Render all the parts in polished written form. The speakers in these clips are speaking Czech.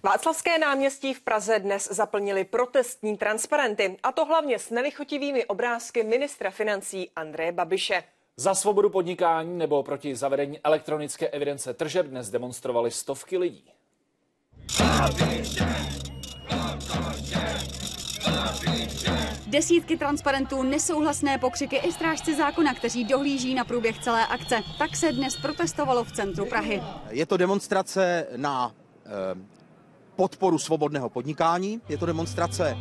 Václavské náměstí v Praze dnes zaplnili protestní transparenty, a to hlavně s nelichotivými obrázky ministra financí Andreje Babiše. Za svobodu podnikání nebo proti zavedení elektronické evidence tržeb dnes demonstrovali stovky lidí. Desítky transparentů, nesouhlasné pokřiky i strážci zákona, kteří dohlíží na průběh celé akce. Tak se dnes protestovalo v centru Prahy. Je to demonstrace na podporu svobodného podnikání, je to demonstrace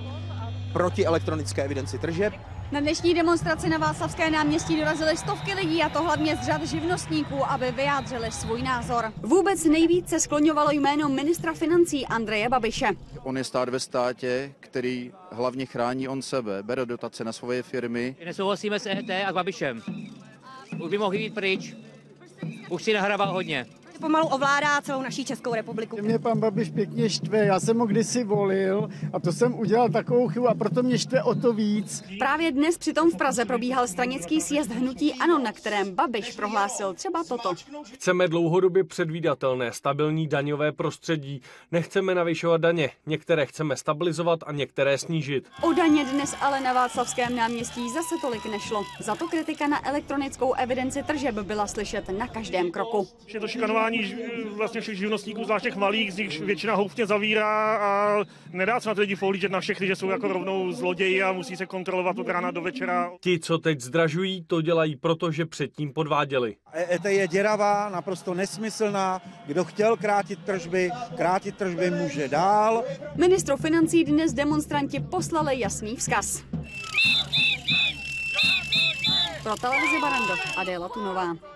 proti elektronické evidenci tržeb. Na dnešní demonstraci na Václavské náměstí dorazily stovky lidí, a to hlavně z řad živnostníků, aby vyjádřili svůj názor. Vůbec nejvíce skloňovalo jméno ministra financí Andreje Babiše. On je stát ve státě, který hlavně chrání on sebe, bere dotace na svoje firmy. Nesouhlasíme s EET a s Babišem. Už by mohl jít pryč. Už si nahrával hodně. Pomalu ovládá celou naší Českou republiku. Mě pan Babiš pěkně štve, já jsem ho kdysi volil a to jsem udělal takovou chybu a proto mě štve o to víc. Právě dnes přitom v Praze probíhal stranický sjezd hnutí ANO, na kterém Babiš prohlásil třeba toto. Chceme dlouhodobě předvídatelné, stabilní daňové prostředí. Nechceme navyšovat daně, některé chceme stabilizovat a některé snížit. O daně dnes ale na Václavském náměstí zase tolik nešlo. Za to kritika na elektronickou evidenci tržeb byla slyšet na každém kroku. Je to šikanování vlastně všech živnostníků, zvlášť těch malých, z nich většina houfně zavírá a nedá se na ty lidi pohlížet na všechny, že jsou jako rovnou zloději a musí se kontrolovat od rána do večera. Ti, co teď zdražují, to dělají proto, že předtím podváděli. EET je děravá, naprosto nesmyslná. Kdo chtěl krátit tržby může dál. Ministru financí dnes demonstranti poslali jasný vzkaz. Pro televizi Barrandov, Adéla Tunová.